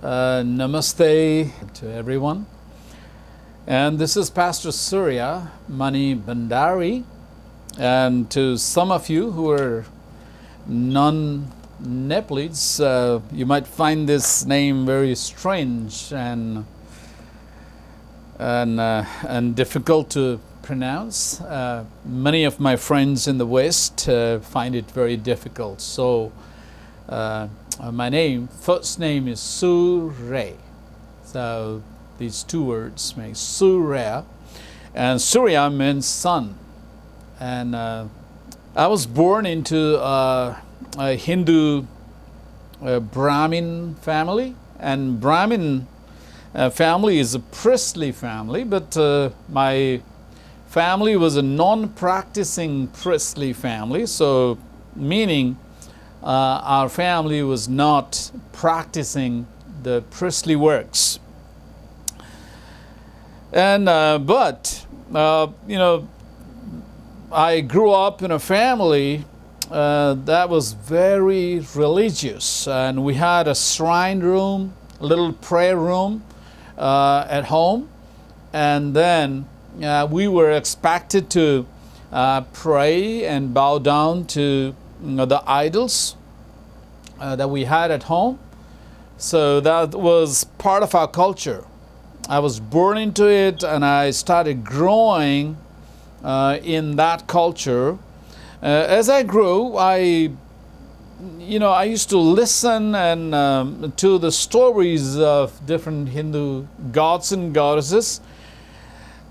Namaste to everyone. And this is Pastor Surya Mani Bandari. And to some of you who are non-Nepalese, you might find this name very strange and difficult to pronounce. Many of my friends in the West find it very difficult. So my first name is Surya. So these two words make Surya, and Surya means sun. And I was born into a Hindu Brahmin family, and Brahmin family is a priestly family, but my family was a non-practicing priestly family, so meaning our family was not practicing the priestly works. And but I grew up in a family that was very religious, and we had a shrine room, a little prayer room at home, and then we were expected to pray and bow down to the idols that we had at home. So that was part of our culture. I was born into it, and I started growing in that culture. As I grew, I used to listen and to the stories of different Hindu gods and goddesses.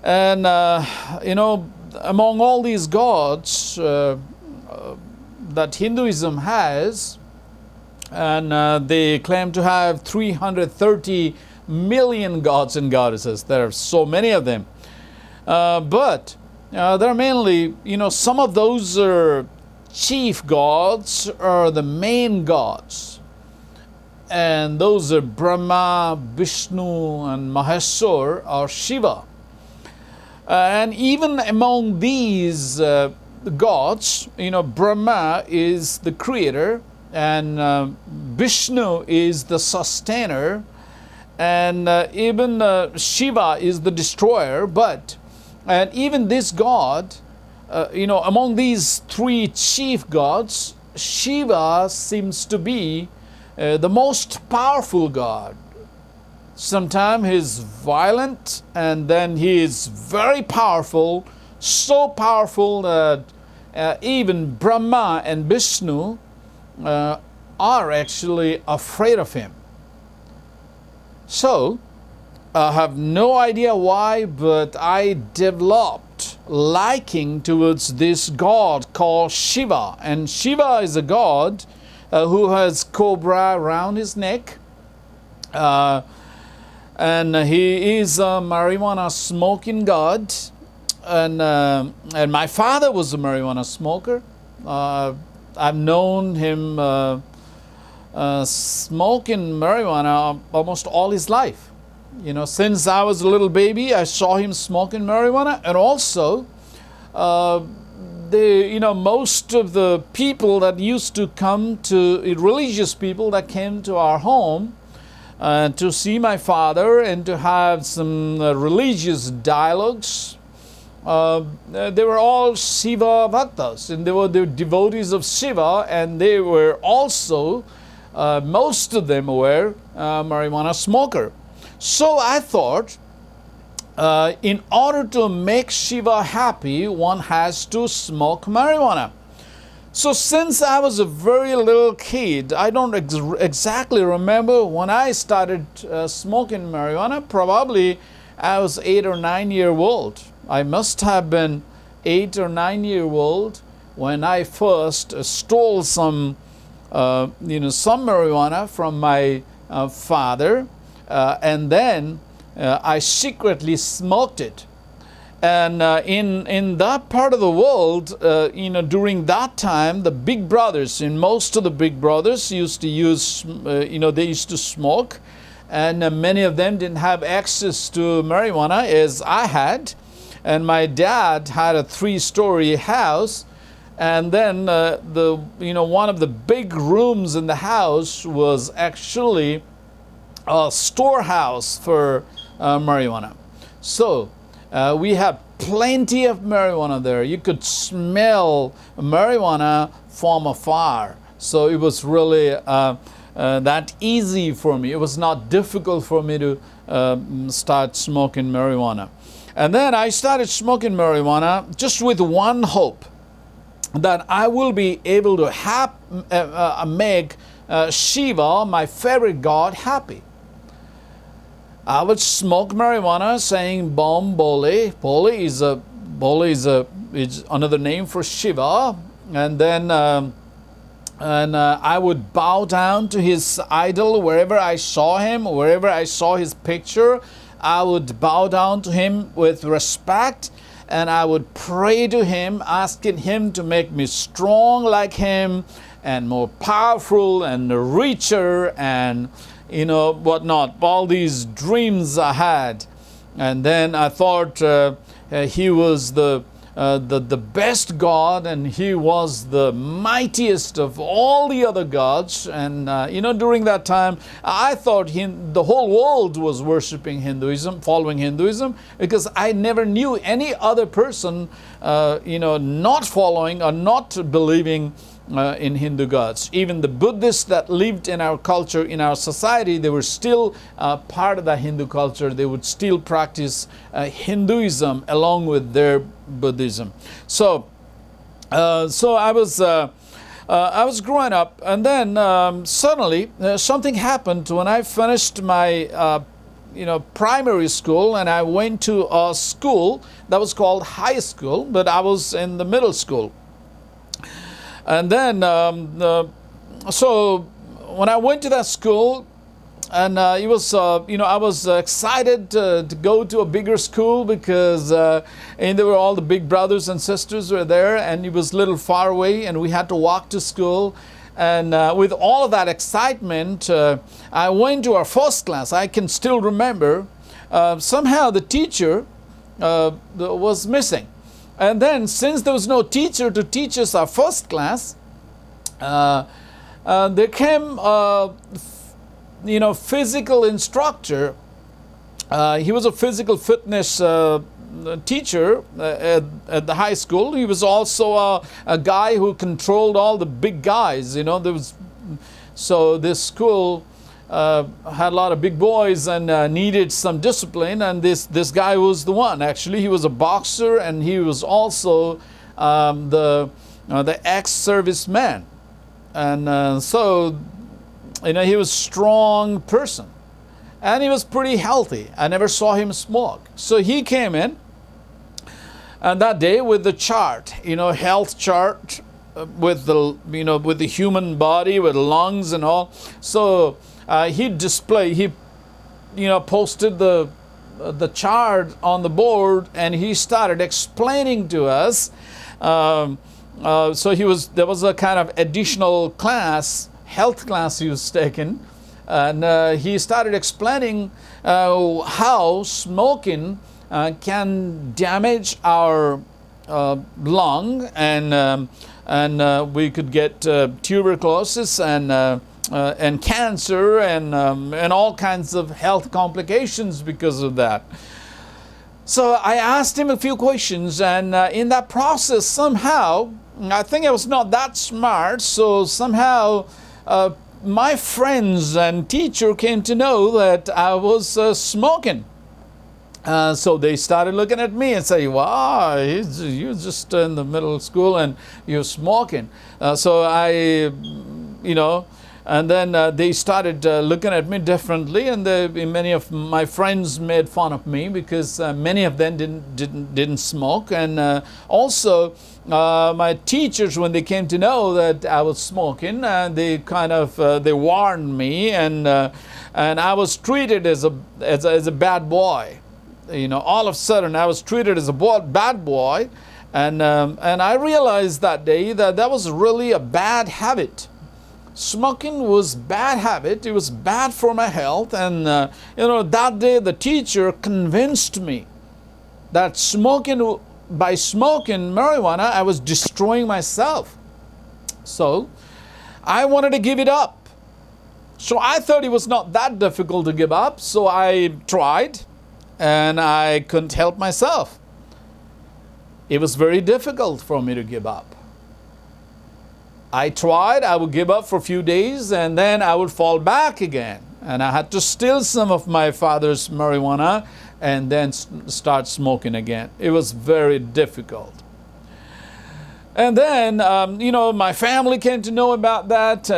And among all these gods that Hinduism has, and they claim to have 330 million gods and goddesses. There are so many of them. But there are mainly, some of those are chief gods or the main gods. And those are Brahma, Vishnu, and Maheshwar or Shiva. And even among these gods, Brahma is the creator, and Vishnu is the sustainer, and even Shiva is the destroyer. And even this God, among these three chief gods, Shiva seems to be the most powerful God. Sometimes he's violent, and then he is very powerful, so powerful that even Brahma and Vishnu are actually afraid of him. So, I have no idea why, but I developed liking towards this god called Shiva. And Shiva is a god who has cobra around his neck. And he is a marijuana smoking god. And my father was a marijuana smoker. I've known him smoking marijuana almost all his life. Since I was a little baby, I saw him smoking marijuana. And also, most of the people that used to come to, religious people that came to our home to see my father and to have some religious dialogues, they were all Shiva Bhaktas, and they were the devotees of Shiva, and they were also, most of them were marijuana smoker. So I thought, in order to make Shiva happy, one has to smoke marijuana. So since I was a very little kid, I don't exactly remember when I started smoking marijuana. Probably I was 8 or 9 years old. I must have been 8 or 9 years old when I first stole some marijuana from my father. And then I secretly smoked it. And in that part of the world, during that time, the big brothers, and most of the big brothers used to use, they used to smoke. And many of them didn't have access to marijuana as I had. And my dad had a 3-story house. And then one of the big rooms in the house was actually a storehouse for marijuana. So we have plenty of marijuana there. You could smell marijuana from afar. So it was really that easy for me. It was not difficult for me to start smoking marijuana. And then I started smoking marijuana just with one hope, that I will be able to make Shiva, my favorite god, happy. I would smoke marijuana saying Bom Bole. Bole is another name for Shiva. And then I would bow down to his idol wherever I saw him, wherever I saw his picture. I would bow down to him with respect, and I would pray to him, asking him to make me strong like him and more powerful and richer and whatnot. All these dreams I had. And then I thought he was the best God, and he was the mightiest of all the other gods. And during that time, I thought the whole world was worshiping Hinduism, following Hinduism, because I never knew any other person not following or not believing in Hindu gods. Even the Buddhists that lived in our culture, in our society, they were still part of the Hindu culture. They would still practice Hinduism along with their Buddhism. So I was growing up, and then suddenly something happened when I finished my primary school, and I went to a school that was called high school, but I was in the middle school. And then, so when I went to that school, and it was, I was excited to go to a bigger school because and there were all the big brothers and sisters were there, and it was a little far away, and we had to walk to school. And with all of that excitement, I went to our first class. I can still remember somehow the teacher was missing. And then, since there was no teacher to teach us our first class, there came physical instructor. He was a physical fitness teacher at the high school. He was also a guy who controlled all the big guys. So this school had a lot of big boys and needed some discipline, and this guy was the one. Actually, he was a boxer, and he was also the ex-serviceman, and so he was a strong person, and he was pretty healthy. I never saw him smoke. So he came in, and that day with the chart, health chart with the human body, with lungs and all. So he posted the chart on the board, and he started explaining to us. So there was a kind of additional class, health class he was taking, and he started explaining how smoking can damage our lung, and we could get tuberculosis and cancer and all kinds of health complications because of that. So I asked him a few questions, and in that process, somehow, I think I was not that smart, so somehow my friends and teacher came to know that I was smoking. So they started looking at me and saying, wow, you're just in the middle school and you're smoking. So and then they started looking at me differently, and many of my friends made fun of me because many of them didn't smoke, and also my teachers, when they came to know that I was smoking, they kind of they warned me, and I was treated as a bad boy. All of a sudden I was treated as a bad boy, and I realized that day that was really a bad habit. Smoking was bad habit. It was bad for my health, and that day the teacher convinced me that by smoking marijuana I was destroying myself. So I wanted to give it up. So I thought it was not that difficult to give up. So I tried, and I couldn't help myself. It was very difficult for me to give up. I tried, I would give up for a few days, and then I would fall back again. And I had to steal some of my father's marijuana and then start smoking again. It was very difficult. And then, my family came to know about that.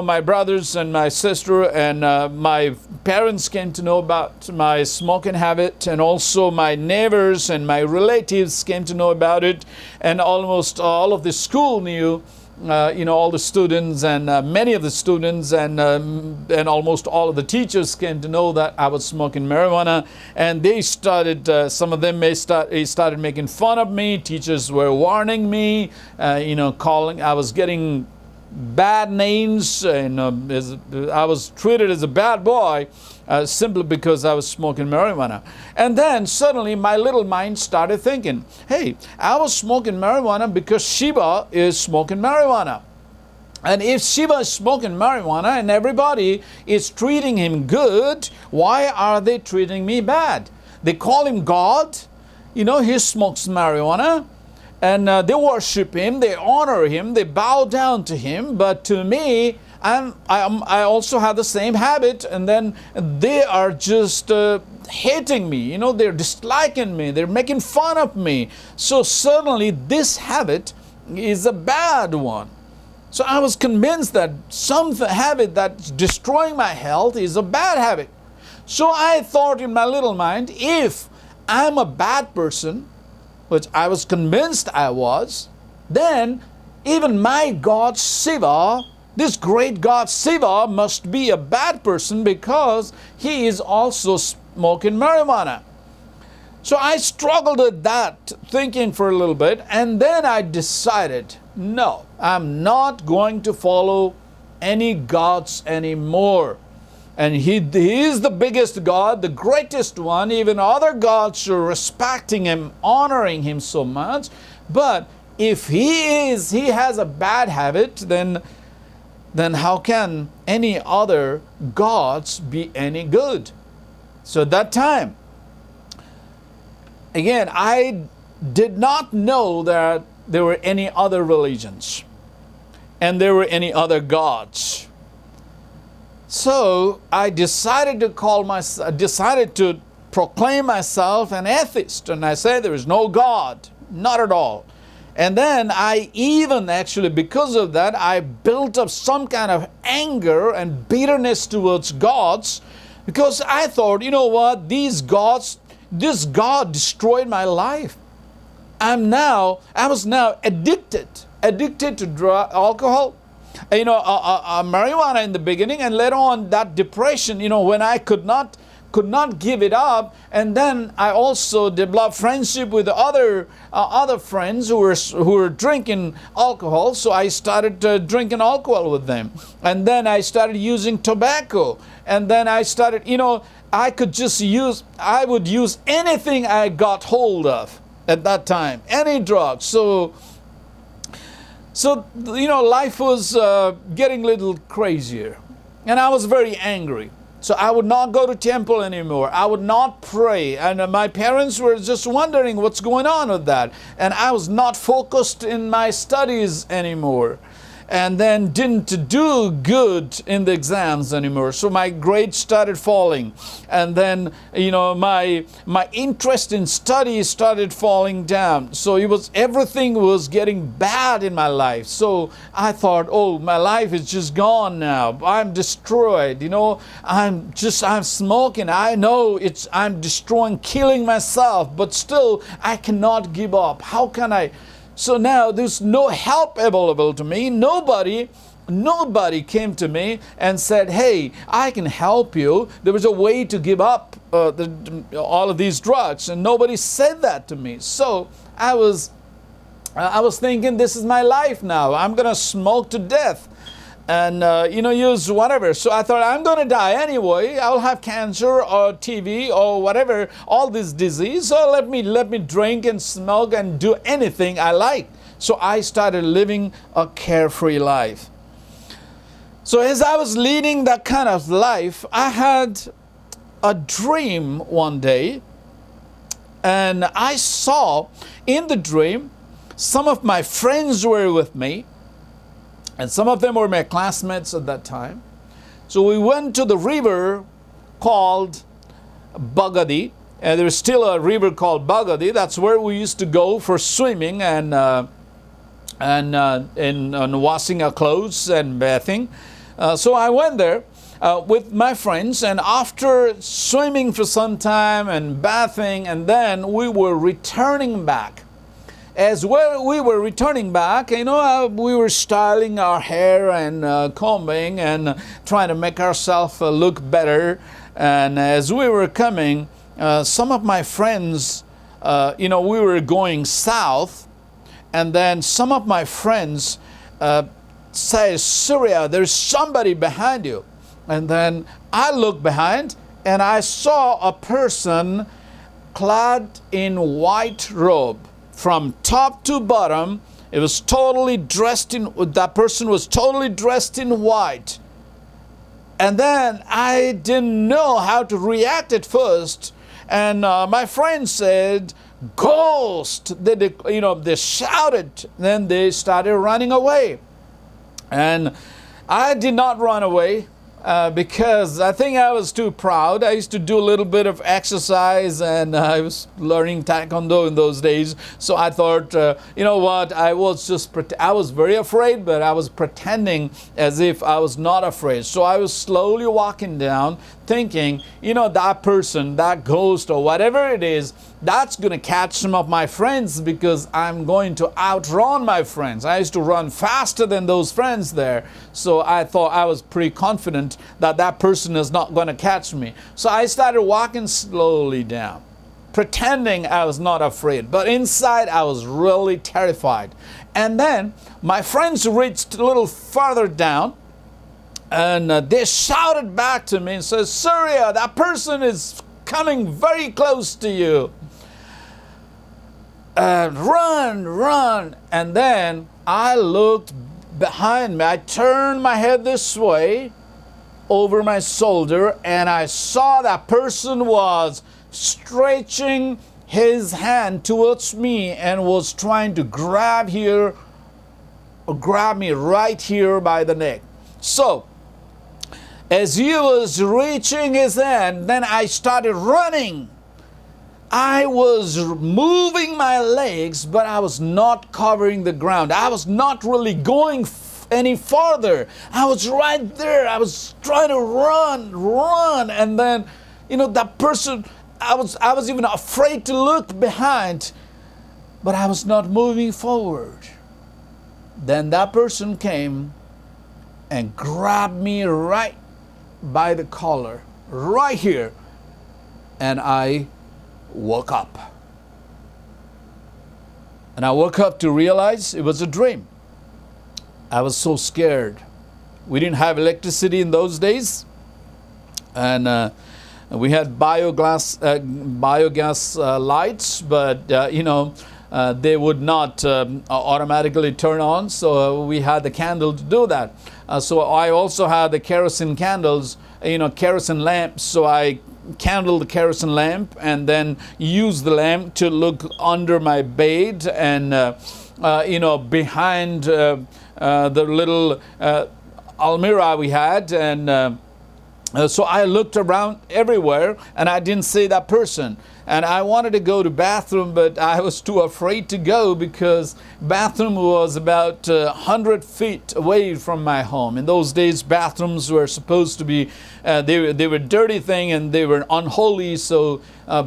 My brothers and my sister and my parents came to know about my smoking habit, and also my neighbors and my relatives came to know about it, and almost all of the school knew. All the students and many of the students and almost all of the teachers came to know that I was smoking marijuana, and they started. Some of them started making fun of me. Teachers were warning me. Calling. I was getting bad names, and I was treated as a bad boy simply because I was smoking marijuana. And then suddenly my little mind started thinking, hey, I was smoking marijuana because Shiva is smoking marijuana. And if Shiva is smoking marijuana and everybody is treating him good, why are they treating me bad? They call him God. He smokes marijuana. And they worship him, they honor him, they bow down to him. But to me, I also have the same habit, and then they are just hating me. They're disliking me, they're making fun of me. So suddenly this habit is a bad one. So I was convinced that some habit that's destroying my health is a bad habit. So I thought in my little mind, if I'm a bad person, which I was convinced I was, then even my God Shiva, this great God Shiva, must be a bad person because he is also smoking marijuana. So I struggled with that thinking for a little bit, and then I decided, no, I'm not going to follow any gods anymore. And he is the biggest God, the greatest one. Even other gods are respecting him, honoring him so much. But if he has a bad habit, then how can any other gods be any good? So at that time, again, I did not know that there were any other religions and there were any other gods. So I decided to proclaim myself an atheist, and I said there is no God, not at all. And then I even actually, because of that, I built up some kind of anger and bitterness towards gods, because I thought, this God destroyed my life. I was now addicted to alcohol. Marijuana in the beginning, and later on that depression, when I could not give it up. And then I also developed friendship with other friends who were drinking alcohol. So I started drinking alcohol with them, and then I started using tobacco, and then I started, I would use anything I got hold of at that time, any drug. So life was getting a little crazier, and I was very angry. So I would not go to temple anymore. I would not pray. And my parents were just wondering what's going on with that. And I was not focused in my studies anymore. And then didn't do good in the exams anymore. So my grades started falling. And then, my interest in studies started falling down. So everything was getting bad in my life. So I thought, my life is just gone now. I'm destroyed. I'm smoking. I know I'm destroying, killing myself, but still I cannot give up. How can I? So now there's no help available to me. Nobody came to me and said, hey, I can help you. There was a way to give up all of these drugs, and nobody said that to me. So I was thinking, this is my life now. I'm going to smoke to death and use whatever. So I thought, I'm going to die anyway. I'll have cancer or TB or whatever, all this disease. So let me drink and smoke and do anything I like. So I started living a carefree life. So as I was leading that kind of life, I had a dream one day, and I saw in the dream some of my friends were with me, and some of them were my classmates at that time. So we went to the river called Bagadi, and there's still a river called Bagadi. That's where we used to go for swimming and washing our clothes and bathing. So I went there with my friends, and after swimming for some time and bathing, and then we were returning back. As we were returning back, we were styling our hair and combing and trying to make ourselves look better. And as we were coming, some of my friends, we were going south, and then some of my friends say, "Surya, there's somebody behind you." And then I looked behind, and I saw a person clad in white robe. From top to bottom, that person was totally dressed in white. And then I didn't know how to react at first. And my friend said, "Ghost!" They shouted. Then they started running away. And I did not run away because I think I was too proud. I used to do a little bit of exercise, and I was learning Taekwondo in those days. So I thought, I was very afraid, but I was pretending as if I was not afraid. So I was slowly walking down thinking, that person, that ghost or whatever it is, that's going to catch some of my friends because I'm going to outrun my friends. I used to run faster than those friends there. So I thought I was pretty confident that person is not going to catch me. So I started walking slowly down, pretending I was not afraid. But inside I was really terrified. And then my friends reached a little farther down, and they shouted back to me and said, "Surya, that person is coming very close to you. Run." And then I looked behind me. I turned my head this way over my shoulder, and I saw that person was stretching his hand towards me and was trying to grab me right here by the neck. So as he was reaching his hand, then I started running. I was moving my legs, but I was not covering the ground. I was not really going any farther. I was right there. I was trying to run. And then, that person, I was even afraid to look behind, but I was not moving forward. Then that person came and grabbed me right by the collar, right here, and I woke up. And I woke up to realize it was a dream. I was so scared. We didn't have electricity in those days, and we had biogas lights, but they would not automatically turn on, so we had the candle to do that. So I also had the kerosene candles, kerosene lamps, so I candled the kerosene lamp and then used the lamp to look under my bed and behind the little almirah we had, and so I looked around everywhere and I didn't see that person. And I wanted to go to bathroom, but I was too afraid to go because bathroom was about 100 feet away from my home. In those days, bathrooms were supposed to be, they were dirty thing and they were unholy, so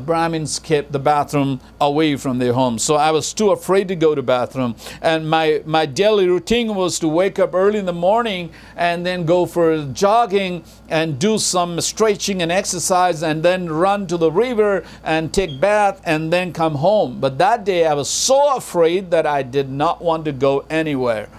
Brahmins kept the bathroom away from their home. So I was too afraid to go to bathroom. And my daily routine was to wake up early in the morning and then go for jogging and do some stretching and exercise and then run to the river and take bath and then come home. But that day I was so afraid that I did not want to go anywhere.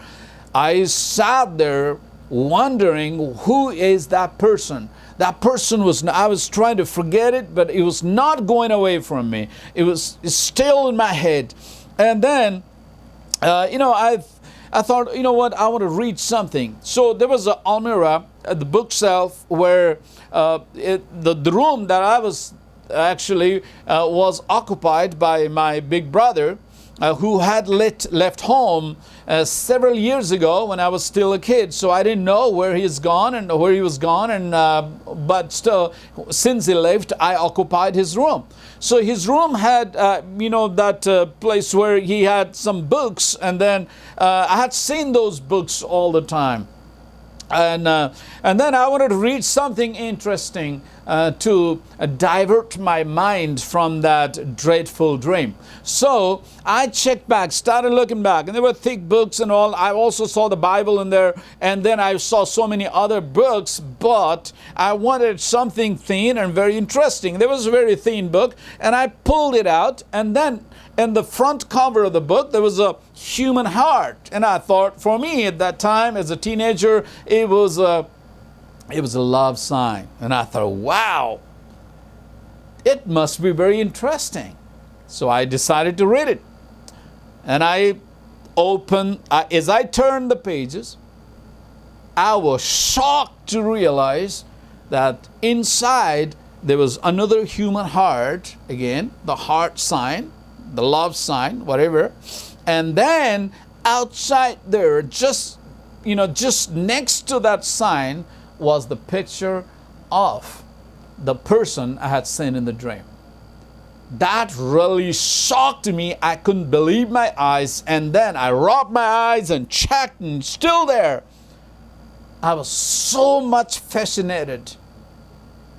I sat there wondering, who is that person? That person I was trying to forget it, but it was not going away from me. It's still in my head. And then, I thought, you know what, I want to read something. So there was an almirah at the bookshelf where the room that I was actually was occupied by my big brother, who had left home several years ago when I was still a kid. So I didn't know where he was gone, but still, since he left, I occupied his room. So his room had, that place where he had some books, and then I had seen those books all the time. And then I wanted to read something interesting to divert my mind from that dreadful dream. So I checked back, started looking back, and there were thick books and all. I also saw the Bible in there, and then I saw so many other books, but I wanted something thin and very interesting. There was a very thin book, and I pulled it out, and then in the front cover of the book, there was a human heart. And I thought, for me at that time, as a teenager, it was a love sign. And I thought, wow, it must be very interesting. So I decided to read it. And I opened, as I turned the pages, I was shocked to realize that inside there was another human heart, again, the heart sign, the love sign, whatever. And then outside there, just next to that sign, was the picture of the person I had seen in the dream. That really shocked me. I couldn't believe my eyes. And then I rubbed my eyes and checked, and still there. I was so much fascinated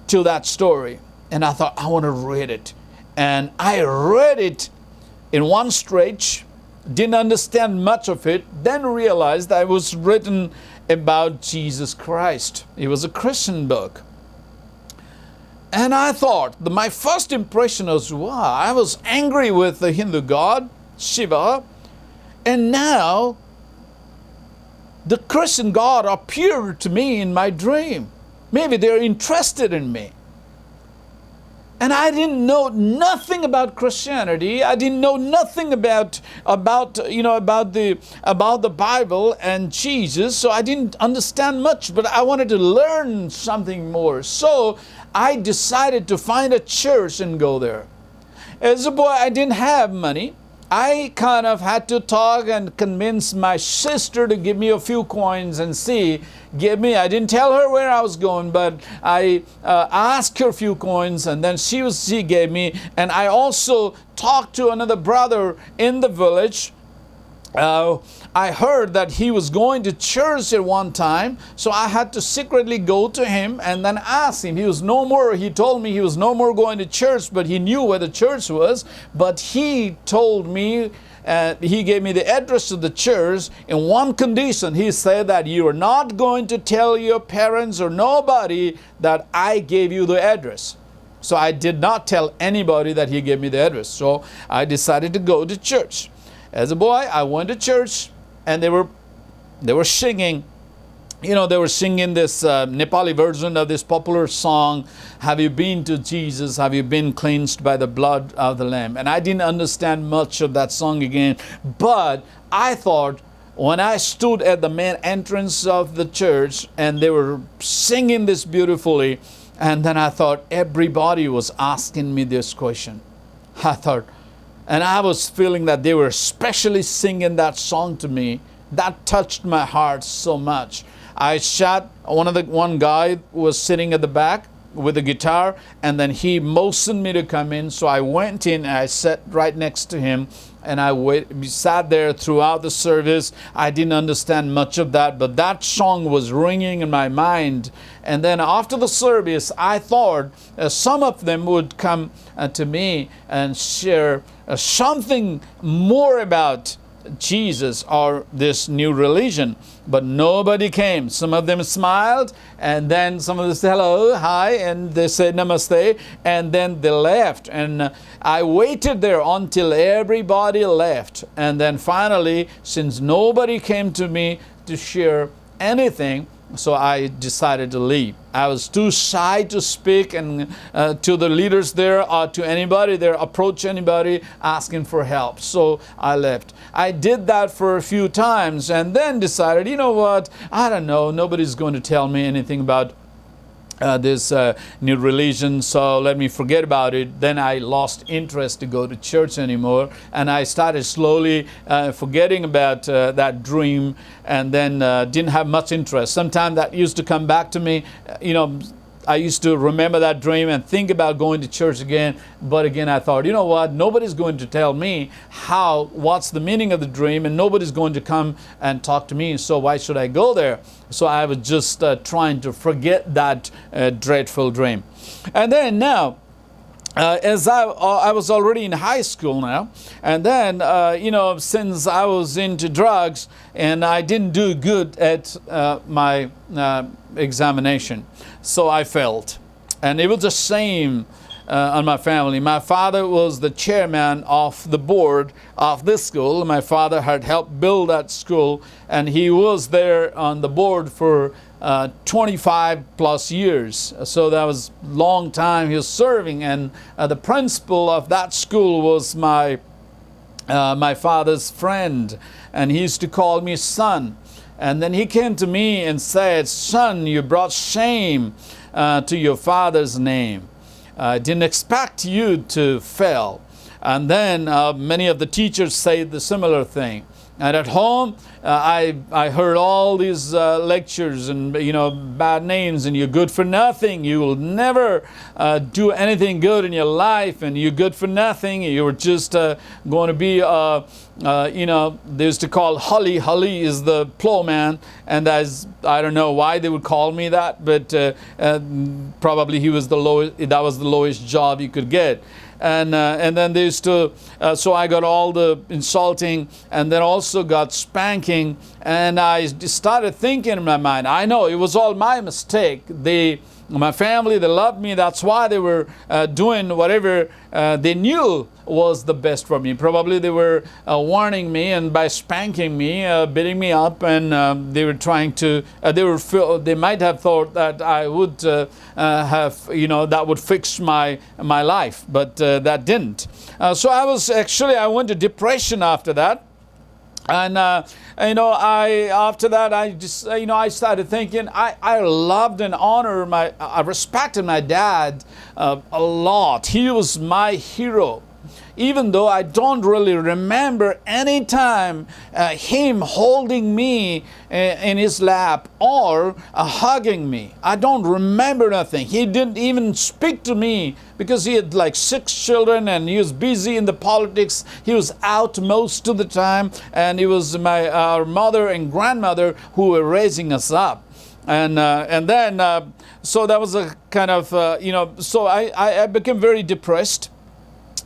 to that story. And I thought, I want to read it. And I read it in one stretch, didn't understand much of it, then realized that it was written about Jesus Christ. It was a Christian book. And I thought, my first impression was, wow, I was angry with the Hindu god, Shiva, and now the Christian god appeared to me in my dream. Maybe they're interested in me. And I didn't know nothing about Christianity. I didn't know nothing about the Bible and Jesus. So I didn't understand much, but I wanted to learn something more. So I decided to find a church and go there. As a boy, I didn't have money. I kind of had to talk and convince my sister to give me a few coins and I didn't tell her where I was going, but I asked her a few coins, and then she gave me. And I also talked to another brother in the village. I heard that he was going to church at one time, so I had to secretly go to him and then ask him. He told me he was no more going to church, but he knew where the church was. But he told me, he gave me the address of the church in one condition. He said that you are not going to tell your parents or nobody that I gave you the address. So I did not tell anybody that he gave me the address. So I decided to go to church. As a boy, I went to church, and they were singing. They were singing this Nepali version of this popular song, "Have you been to Jesus? Have you been cleansed by the blood of the Lamb?" And I didn't understand much of that song again, but I thought, when I stood at the main entrance of the church, and they were singing this beautifully, and then I thought everybody was asking me this question. And I was feeling that they were especially singing that song to me. That touched my heart so much. I sat, one guy was sitting at the back with a guitar, and then he motioned me to come in. So I went in, and I sat right next to him, and we sat there throughout the service. I didn't understand much of that, but that song was ringing in my mind. And then after the service, I thought some of them would come to me and share something more about Jesus or this new religion, but nobody came. Some of them smiled, and then some of them said hello, hi, and they said namaste, and then they left. And I waited there until everybody left. And then finally, since nobody came to me to share anything, So I decided to leave. I was too shy to speak and to the leaders there or to anybody there, approach anybody asking for help. So I left. I did that for a few times and then decided, you know what, I don't know, nobody's going to tell me anything about this new religion, so let me forget about it. Then I lost interest to go to church anymore, and I started slowly forgetting about that dream, and then didn't have much interest. Sometimes that used to come back to me, I used to remember that dream and think about going to church again. But again, I thought, you know what? Nobody's going to tell me what's the meaning of the dream, and nobody's going to come and talk to me. So why should I go there? So I was just trying to forget that dreadful dream. And then now, as I was already in high school now, and then, since I was into drugs and I didn't do good at my examination, so I failed. And it was the same on my family. My father was the chairman of the board of this school. My father had helped build that school, and he was there on the board for 25 plus years. So that was a long time he was serving, and the principal of that school was my father's friend, and he used to call me son. And then he came to me and said, "Son, you brought shame to your father's name. I didn't expect you to fail." And then many of the teachers say the similar thing. And at home, I heard all these lectures and bad names, and you're good for nothing. You will never do anything good in your life, and you're good for nothing. You were just going to be, they used to call Hully. Hully is the plowman, and I don't know why they would call me that, but probably he was the lowest. That was the lowest job you could get. And then they used to, so I got all the insulting, and then also got spanking, and I started thinking in my mind, I know it was all my mistake. My family, they loved me. That's why they were doing whatever they knew was the best for me. Probably they were warning me, and by spanking me, beating me up, and they were trying to. They might have thought that I would have, that would fix my life, but that didn't. So I went to depression after that. And after that, I just I started thinking I loved and honored I respected my dad a lot. He was my hero. Even though I don't really remember any time him holding me in his lap or hugging me. I don't remember nothing. He didn't even speak to me because he had like 6 children and he was busy in the politics. He was out most of the time, and it was our mother and grandmother who were raising us up. And then so that was a kind of so I became very depressed.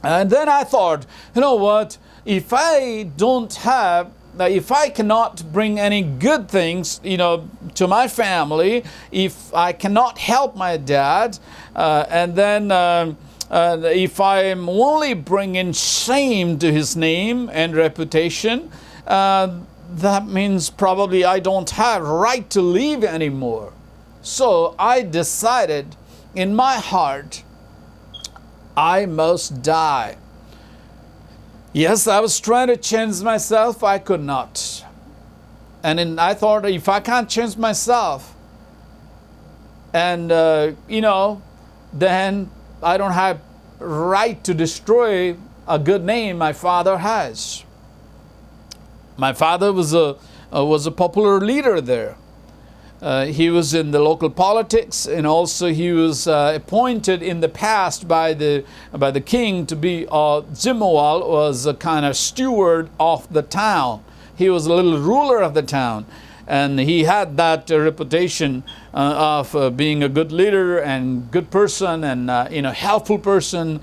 And then I thought, you know what, if I cannot bring any good things, to my family, if I cannot help my dad, and then if I am only bringing shame to his name and reputation, that means probably I don't have right to live anymore. So I decided in my heart, I must die. Yes, I was trying to change myself. I could not. And I thought, if I can't change myself, and then I don't have right to destroy a good name my father has. My father was a popular leader there. He was in the local politics, and also he was appointed in the past by the king to be Zimual was a kind of steward of the town. He was a little ruler of the town, and he had that reputation of being a good leader and good person and helpful person.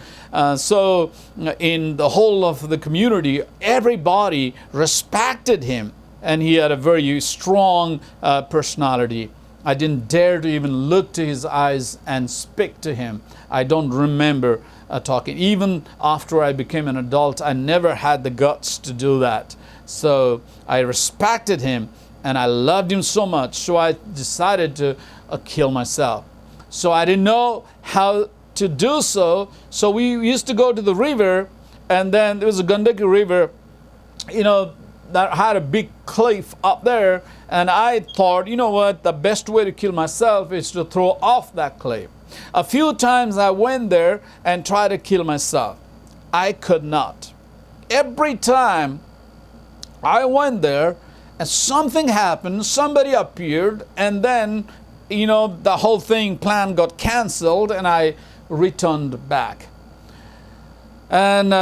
So in the whole of the community, everybody respected him. And he had a very strong personality. I didn't dare to even look to his eyes and speak to him. I don't remember talking. Even after I became an adult, I never had the guts to do that. So I respected him, and I loved him so much, so I decided to kill myself. So I didn't know how to do so. So we used to go to the river, and then there was a Gandaki River, that had a big cliff up there, and I thought, you know what, the best way to kill myself is to throw off that cliff. A few times I went there and tried to kill myself. I could not. Every time I went there and something happened, somebody appeared, and then, the whole plan got canceled, and I returned back. And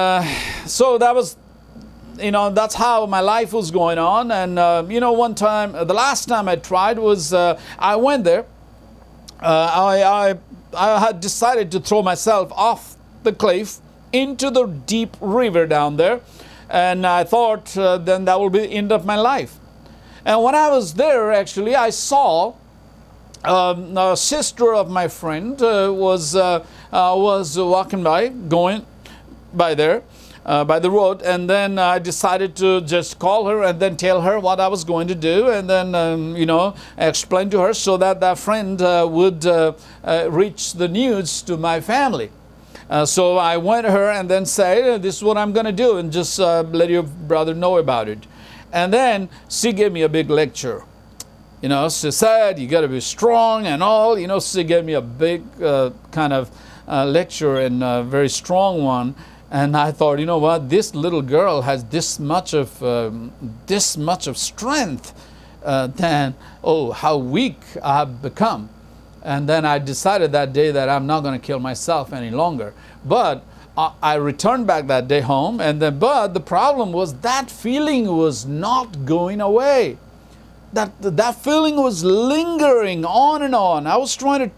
so that was, that's how my life was going on. And, one time, the last time I tried was, I went there. I had decided to throw myself off the cliff into the deep river down there. And I thought then that will be the end of my life. And when I was there, actually, I saw a sister of my friend was walking by, going by there, by the road, and then I decided to just call her and then tell her what I was going to do, and then explain to her so that that friend would reach the news to my family. So I went to her and then said, this is what I'm going to do, and just let your brother know about it. And then she gave me a big lecture. She said, you got to be strong and all. She gave me a big kind of lecture, and a very strong one. And I thought, you know what, this little girl has this much of strength. Then, oh, how weak I have become. And then I decided that day that I'm not going to kill myself any longer. But I returned back that day home, but the problem was that feeling was not going away. That feeling was lingering on and on. I was trying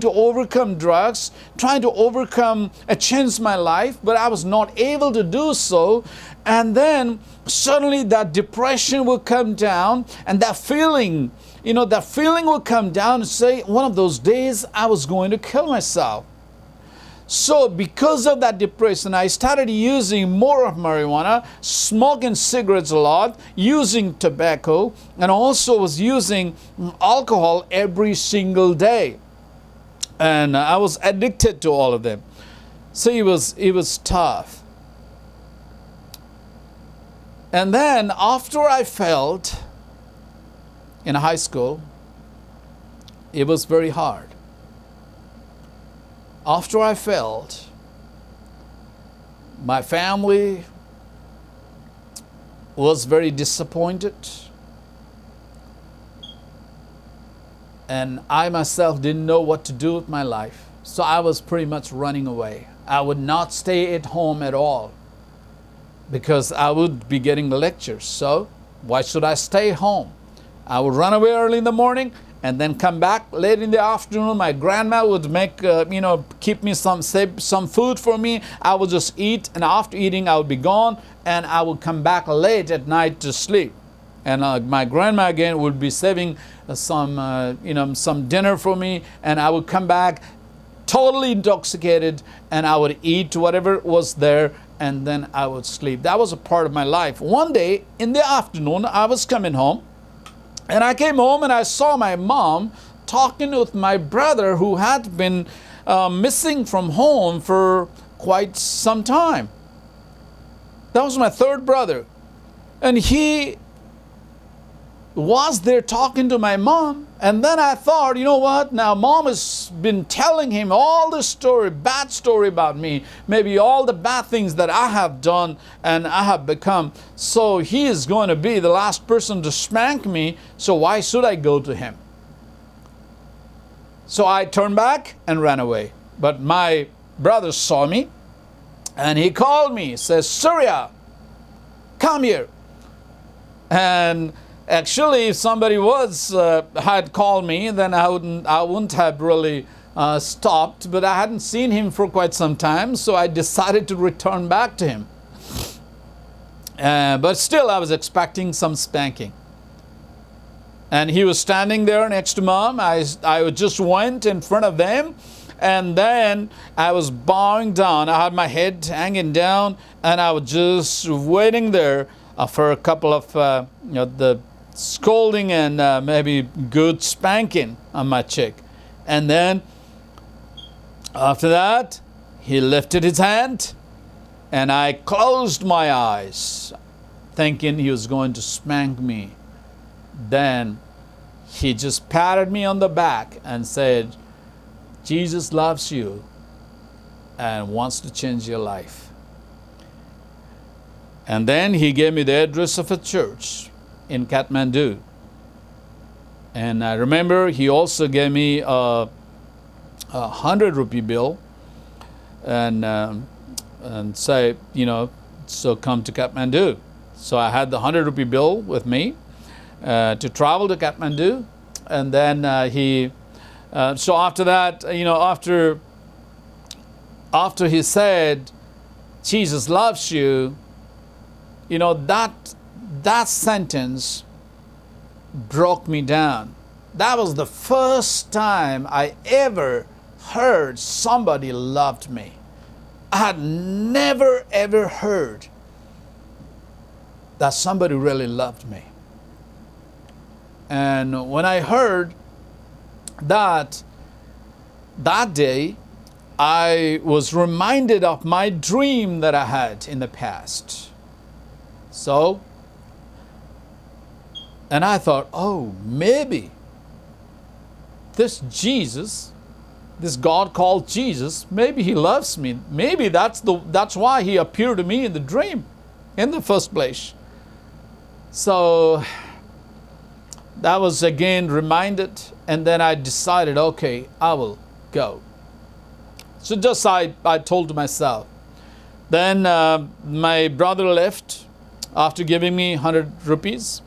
to overcome drugs, trying to change my life, but I was not able to do so. And then suddenly that depression would come down, and that feeling would come down and say, one of those days I was going to kill myself. So because of that depression, I started using more of marijuana, smoking cigarettes a lot, using tobacco, and also was using alcohol every single day. And I was addicted to all of them. So it was tough. And then after I failed in high school, it was very hard. After I failed, my family was very disappointed, and I myself didn't know what to do with my life. So I was pretty much running away. I would not stay at home at all because I would be getting lectures. So why should I stay home? I would run away early in the morning and then come back late in the afternoon. My grandma would make, keep me some food for me. I would just eat, and after eating, I would be gone, and I would come back late at night to sleep. And my grandma again would be saving some dinner for me, and I would come back totally intoxicated, and I would eat whatever was there, and then I would sleep. That was a part of my life. One day in the afternoon, I was coming home. And I came home and I saw my mom talking with my brother who had been missing from home for quite some time. That was my third brother. And he was there talking to my mom. And then I thought, you know what? Now mom has been telling him all the story, bad story about me, maybe all the bad things that I have done and I have become. So he is going to be the last person to spank me. So why should I go to him? So I turned back and ran away. But my brother saw me and he called me, says, Surya, come here. And actually, if somebody had called me, then I wouldn't have really stopped. But I hadn't seen him for quite some time, so I decided to return back to him. But still, I was expecting some spanking. And he was standing there next to mom. I just went in front of them, and then I was bowing down. I had my head hanging down, and I was just waiting there for a couple of the scolding and maybe good spanking on my cheek. And then after that, he lifted his hand and I closed my eyes thinking he was going to spank me. Then he just patted me on the back and said, Jesus loves you and wants to change your life. And then he gave me the address of a church in Kathmandu. And I remember he also gave me a 100 rupee bill and say, so come to Kathmandu. So I had the 100 rupee bill with me to travel to Kathmandu. And then so after that, after he said, Jesus loves you, that sentence broke me down. That was the first time I ever heard somebody loved me. I had never ever heard that somebody really loved me. And when I heard that day, I was reminded of my dream that I had in the past. So, and I thought, oh, maybe this Jesus, this God called Jesus, maybe he loves me. Maybe that's why he appeared to me in the dream in the first place. So that was again reminded, and then I decided, okay, I will go. So just I told to myself. Then my brother left after giving me 100 rupees.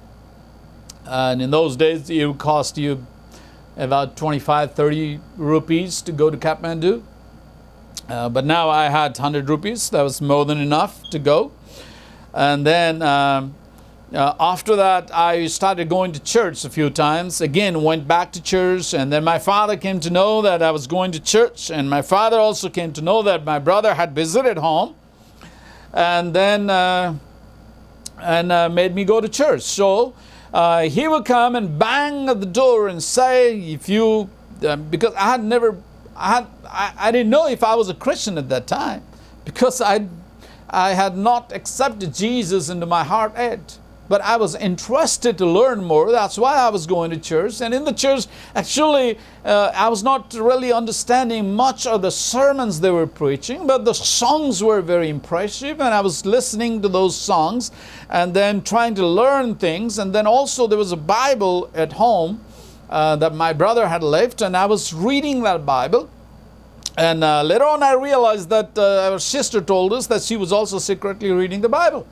And in those days, it would cost you about 25, 30 rupees to go to Kathmandu. But now I had 100 rupees. That was more than enough to go. And then after that, I started going to church a few times. Again, went back to church. And then my father came to know that I was going to church. And my father also came to know that my brother had visited home. And then made me go to church. So he would come and bang at the door and say, if you, because I didn't know if I was a Christian at that time, because I had not accepted Jesus into my heart yet. But I was interested to learn more. That's why I was going to church. And in the church, actually, I was not really understanding much of the sermons they were preaching, but the songs were very impressive. And I was listening to those songs and then trying to learn things. And then also there was a Bible at home that my brother had left, and I was reading that Bible. And later on I realized that our sister told us that she was also secretly reading the Bible.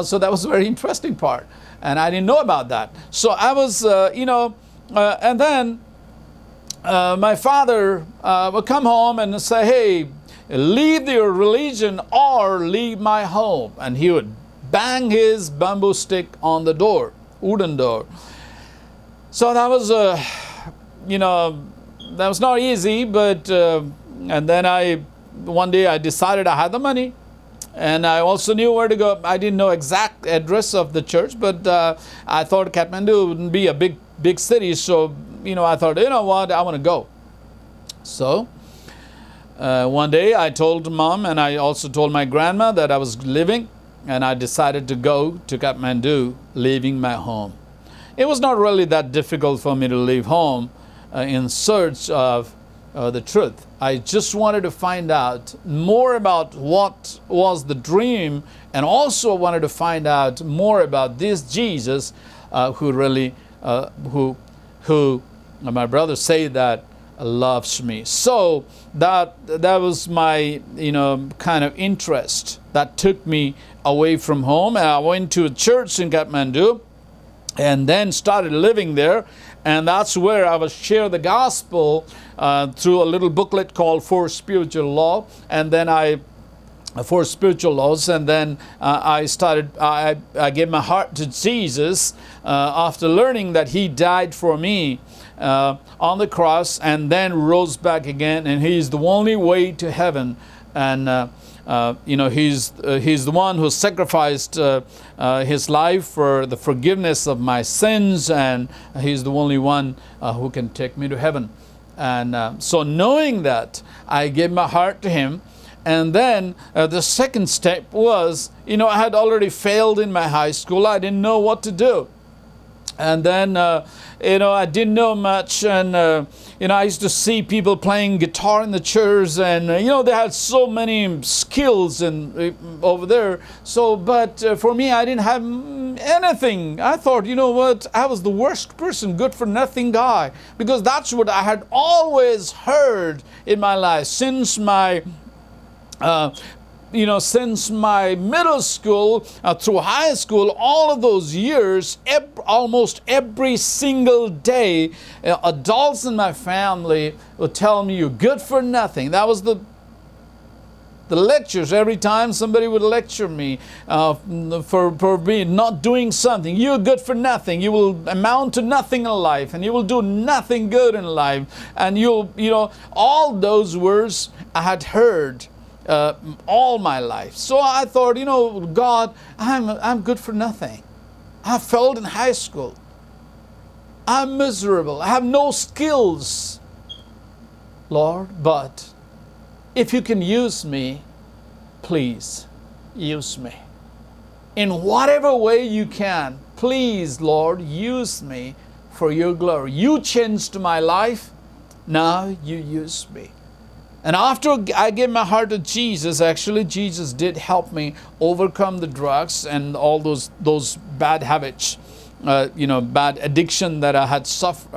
So that was a very interesting part. And I didn't know about that. So I was, and then my father would come home and say, hey, leave your religion or leave my home. And he would bang his bamboo stick on the door, wooden door. So that was, that was not easy. But, and then one day I decided I had the money. And I also knew where to go. I didn't know exact address of the church, but I thought Kathmandu wouldn't be a big city. So, I thought, you know what, I want to go. So, one day I told mom, and I also told my grandma that I was leaving, and I decided to go to Kathmandu, leaving my home. It was not really that difficult for me to leave home in search of the truth. I just wanted to find out more about what was the dream, and also wanted to find out more about this Jesus who really, who my brother say that loves me. So that was my kind of interest that took me away from home, and I went to a church in Kathmandu, and then started living there. And that's where I was share the gospel through a little booklet called For Spiritual Law. And then I for spiritual laws, and then I gave my heart to Jesus after learning that He died for me on the cross and then rose back again, and He is the only way to heaven. And He's the one who sacrificed His life for the forgiveness of my sins, and He's the only one who can take me to heaven. And so knowing that, I gave my heart to Him. And then the second step was, I had already failed in my high school. I didn't know what to do. And then, I didn't know much. And, I used to see people playing guitar in the church. And, they had so many skills over there. So, but for me, I didn't have anything. I thought, what? I was the worst person, good for nothing guy. Because that's what I had always heard in my life since my since my middle school through high school, all of those years, almost every single day, adults in my family would tell me, you're good for nothing. That was the lectures. Every time somebody would lecture me for me not doing something, you're good for nothing. You will amount to nothing in life, and you will do nothing good in life. And all those words I had heard all my life. So I thought, God, I'm good for nothing. I failed in high school. I'm miserable. I have no skills, Lord, but if you can use me, please use me. In whatever way you can, please, Lord, use me for your glory. You changed my life. Now you use me. And after I gave my heart to Jesus, actually Jesus did help me overcome the drugs and all those bad habits, bad addiction that I had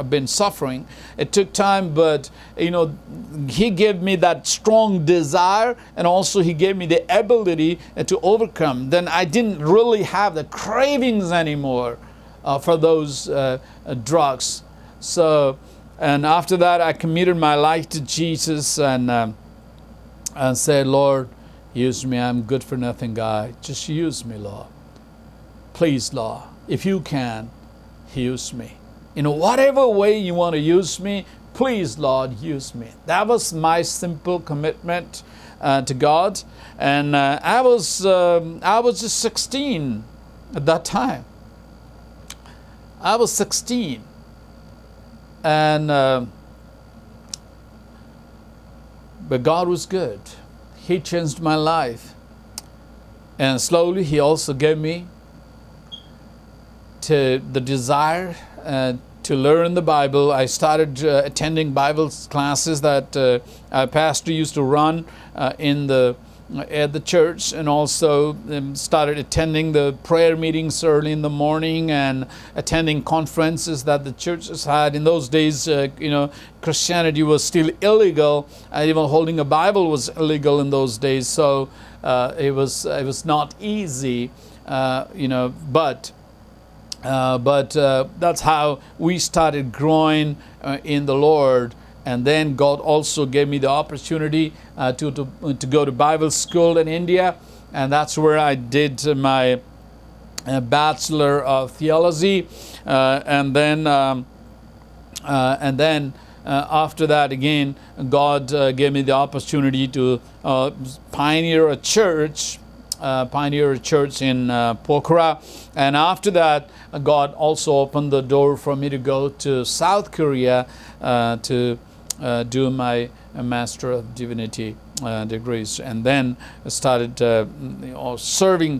been suffering. It took time, but He gave me that strong desire, and also He gave me the ability to overcome. Then I didn't really have the cravings anymore for those drugs. So. And after that, I committed my life to Jesus and said, Lord, use me. I'm good for nothing, guy. Just use me, Lord. Please, Lord, if you can, use me. In whatever way you want to use me, please, Lord, use me. That was my simple commitment to God. And I was just 16 at that time. I was 16. And but God was good. He changed my life, and slowly He also gave me the desire to learn the Bible. I started attending Bible classes that our pastor used to run at the church, and also started attending the prayer meetings early in the morning and attending conferences that the churches had. In those days, Christianity was still illegal. Even holding a Bible was illegal in those days. So it was not easy, but that's how we started growing in the Lord. And then God also gave me the opportunity to go to Bible school in India, and that's where I did my Bachelor of Theology, and then after that again, God gave me the opportunity to pioneer a church in Pokhara, and after that, God also opened the door for me to go to South Korea to do my Master of Divinity degrees, and then started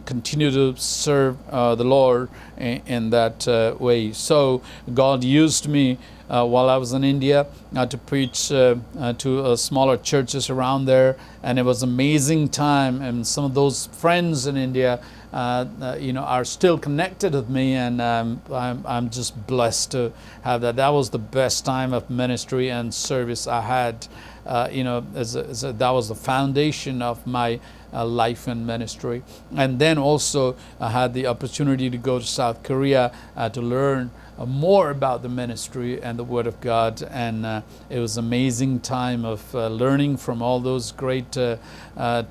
continue to serve the Lord in that way. So God used me while I was in India to preach to smaller churches around there, and it was an amazing time. And some of those friends in India are still connected with me, and I'm just blessed to have that. That was the best time of ministry and service I had. That was the foundation of my life and ministry. And then also I had the opportunity to go to South Korea to learn more about the ministry and the Word of God. And it was an amazing time of learning from all those great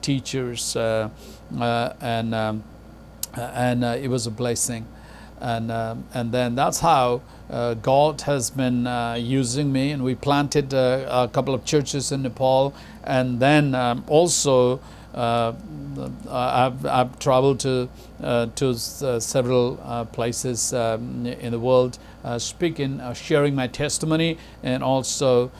teachers, and it was a blessing. And then that's how God has been using me. And we planted a couple of churches in Nepal, and then also I've traveled to several places in the world, speaking, sharing my testimony, and also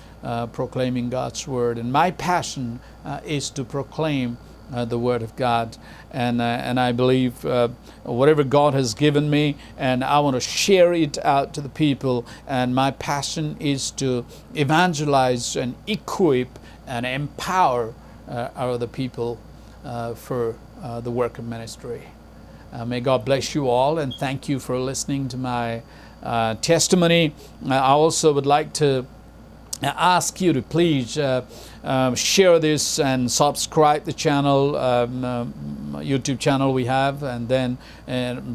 proclaiming God's word. And my passion is to proclaim the Word of God, and I believe whatever God has given me, and I want to share it out to the people. And my passion is to evangelize and equip and empower our other people for the work of ministry. May God bless you all, and thank you for listening to my testimony. I also would like to ask you to please share this and subscribe the channel, YouTube channel we have, and then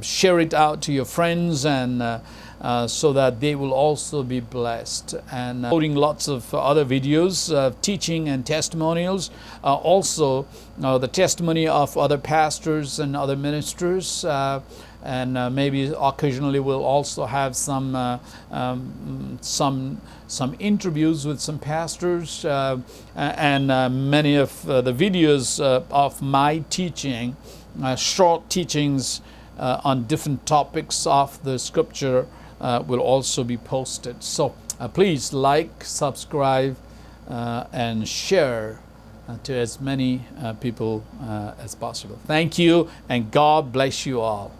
share it out to your friends, and so that they will also be blessed. And uploading lots of other videos, teaching and testimonials, also the testimony of other pastors and other ministers, and maybe occasionally we'll also have some interviews with some pastors, and many of the videos of my teaching, short teachings on different topics of the Scripture, will also be posted. So please like, subscribe, and share to as many people as possible. Thank you, and God bless you all.